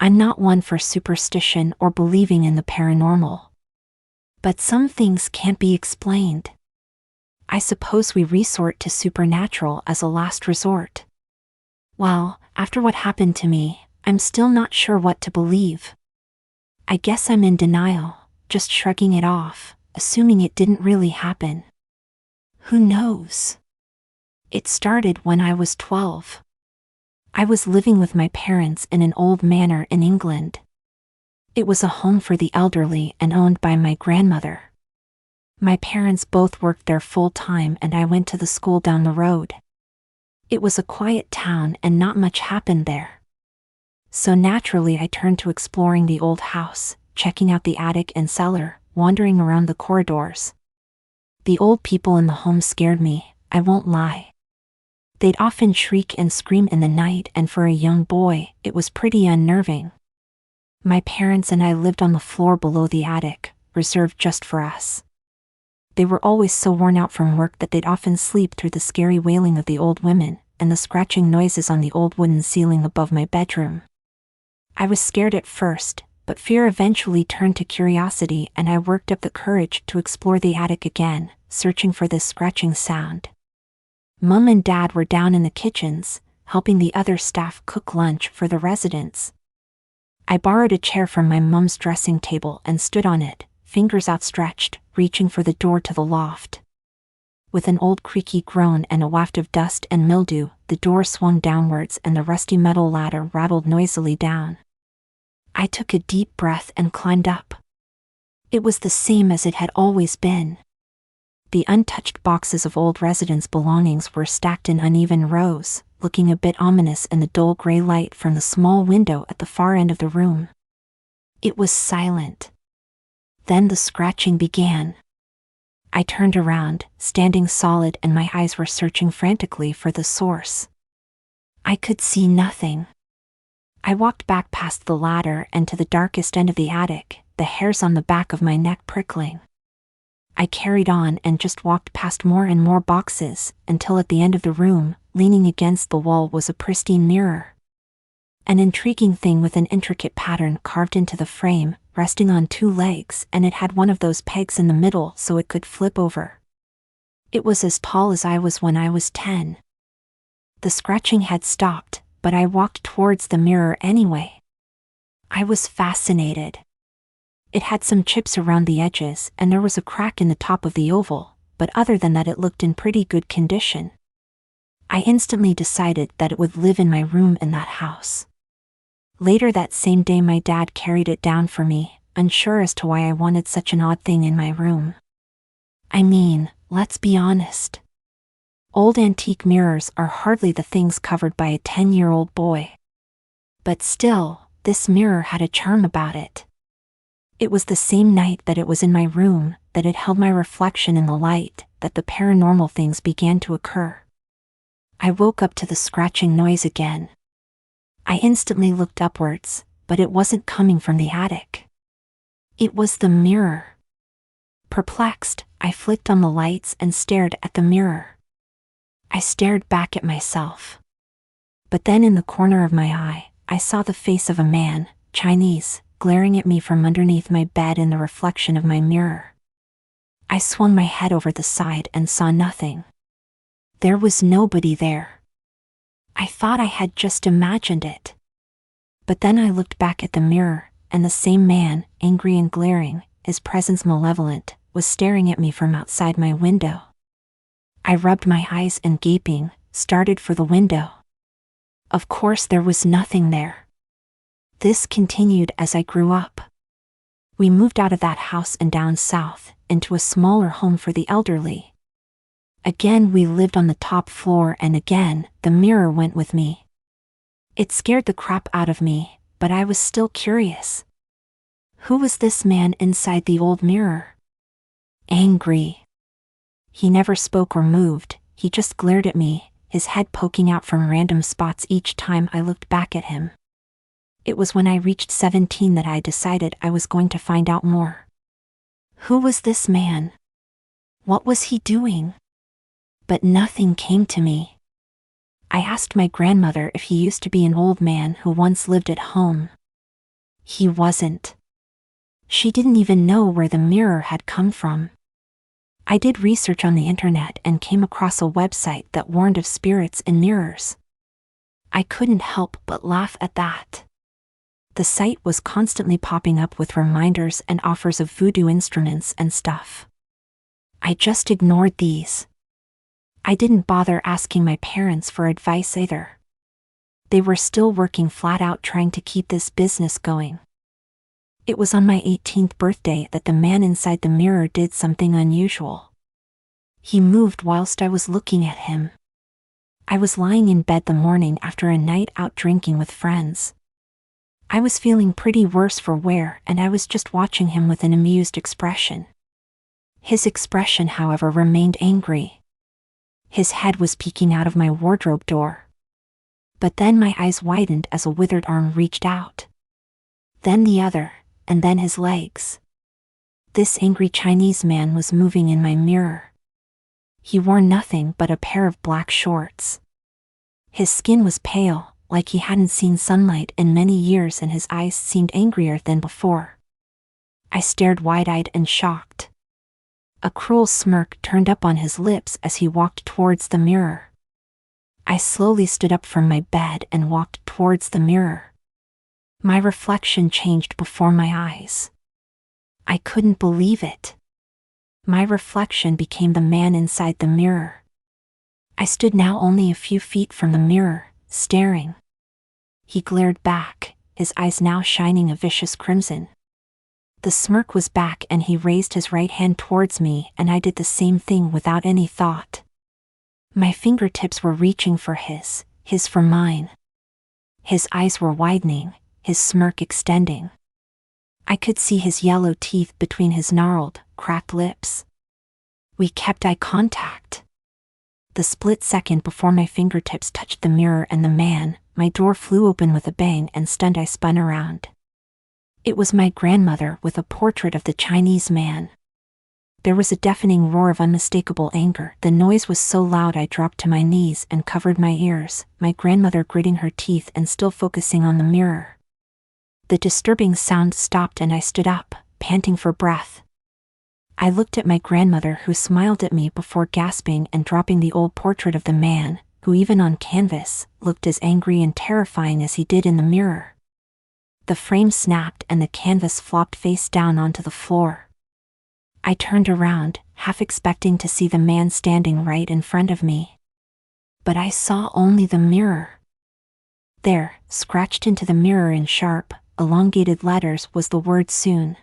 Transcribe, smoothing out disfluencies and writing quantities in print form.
I'm not one for superstition or believing in the paranormal. But some things can't be explained. I suppose we resort to supernatural as a last resort. Well, after what happened to me, I'm still not sure what to believe. I guess I'm in denial, just shrugging it off, assuming it didn't really happen. Who knows? It started when I was 12. I was living with my parents in an old manor in England. It was a home for the elderly and owned by my grandmother. My parents both worked there full-time and I went to the school down the road. It was a quiet town and not much happened there. So naturally I turned to exploring the old house, checking out the attic and cellar, wandering around the corridors. The old people in the home scared me, I won't lie. They'd often shriek and scream in the night, and for a young boy, it was pretty unnerving. My parents and I lived on the floor below the attic, reserved just for us. They were always so worn out from work that they'd often sleep through the scary wailing of the old women and the scratching noises on the old wooden ceiling above my bedroom. I was scared at first, but fear eventually turned to curiosity and I worked up the courage to explore the attic again, searching for this scratching sound. Mum and Dad were down in the kitchens, helping the other staff cook lunch for the residents. I borrowed a chair from my mum's dressing table and stood on it, fingers outstretched, reaching for the door to the loft. With an old creaky groan and a waft of dust and mildew, the door swung downwards and the rusty metal ladder rattled noisily down. I took a deep breath and climbed up. It was the same as it had always been. The untouched boxes of old residents' belongings were stacked in uneven rows, looking a bit ominous in the dull gray light from the small window at the far end of the room. It was silent. Then the scratching began. I turned around, standing solid, and my eyes were searching frantically for the source. I could see nothing. I walked back past the ladder and to the darkest end of the attic, the hairs on the back of my neck prickling. I carried on and just walked past more and more boxes, until at the end of the room, leaning against the wall, was a pristine mirror. An intriguing thing with an intricate pattern carved into the frame, resting on 2 legs, and it had one of those pegs in the middle so it could flip over. It was as tall as I was when I was 10. The scratching had stopped, but I walked towards the mirror anyway. I was fascinated. It had some chips around the edges and there was a crack in the top of the oval, but other than that it looked in pretty good condition. I instantly decided that it would live in my room in that house. Later that same day my dad carried it down for me, unsure as to why I wanted such an odd thing in my room. I mean, let's be honest. Old antique mirrors are hardly the things covered by a 10-year-old boy. But still, this mirror had a charm about it. It was the same night that it was in my room, that it held my reflection in the light, that the paranormal things began to occur. I woke up to the scratching noise again. I instantly looked upwards, but it wasn't coming from the attic. It was the mirror. Perplexed, I flicked on the lights and stared at the mirror. I stared back at myself. But then in the corner of my eye, I saw the face of a man, Chinese, glaring at me from underneath my bed in the reflection of my mirror. I swung my head over the side and saw nothing. There was nobody there. I thought I had just imagined it. But then I looked back at the mirror, and the same man, angry and glaring, his presence malevolent, was staring at me from outside my window. I rubbed my eyes and gaping, started for the window. Of course there was nothing there. This continued as I grew up. We moved out of that house and down south, into a smaller home for the elderly. Again we lived on the top floor and again, the mirror went with me. It scared the crap out of me, but I was still curious. Who was this man inside the old mirror? Angry. He never spoke or moved, he just glared at me, his head poking out from random spots each time I looked back at him. It was when I reached 17 that I decided I was going to find out more. Who was this man? What was he doing? But nothing came to me. I asked my grandmother if he used to be an old man who once lived at home. He wasn't. She didn't even know where the mirror had come from. I did research on the internet and came across a website that warned of spirits in mirrors. I couldn't help but laugh at that. The site was constantly popping up with reminders and offers of voodoo instruments and stuff. I just ignored these. I didn't bother asking my parents for advice either. They were still working flat out trying to keep this business going. It was on my 18th birthday that the man inside the mirror did something unusual. He moved whilst I was looking at him. I was lying in bed the morning after a night out drinking with friends. I was feeling pretty worse for wear and I was just watching him with an amused expression. His expression, however, remained angry. His head was peeking out of my wardrobe door. But then my eyes widened as a withered arm reached out. Then the other, and then his legs. This angry Chinese man was moving in my mirror. He wore nothing but a pair of black shorts. His skin was pale, like he hadn't seen sunlight in many years, and his eyes seemed angrier than before. I stared wide-eyed and shocked. A cruel smirk turned up on his lips as he walked towards the mirror. I slowly stood up from my bed and walked towards the mirror. My reflection changed before my eyes. I couldn't believe it. My reflection became the man inside the mirror. I stood now only a few feet from the mirror, staring. He glared back, his eyes now shining a vicious crimson. The smirk was back and he raised his right hand towards me, and I did the same thing without any thought. My fingertips were reaching for his for mine. His eyes were widening, his smirk extending. I could see his yellow teeth between his gnarled, cracked lips. We kept eye contact. The split second before my fingertips touched the mirror and the man, my door flew open with a bang and stunned I spun around. It was my grandmother with a portrait of the Chinese man. There was a deafening roar of unmistakable anger. The noise was so loud I dropped to my knees and covered my ears, my grandmother gritting her teeth and still focusing on the mirror. The disturbing sound stopped and I stood up, panting for breath. I looked at my grandmother, who smiled at me before gasping and dropping the old portrait of the man, who even on canvas, looked as angry and terrifying as he did in the mirror. The frame snapped and the canvas flopped face down onto the floor. I turned around, half expecting to see the man standing right in front of me. But I saw only the mirror. There, scratched into the mirror in sharp, elongated letters, was the word "soon."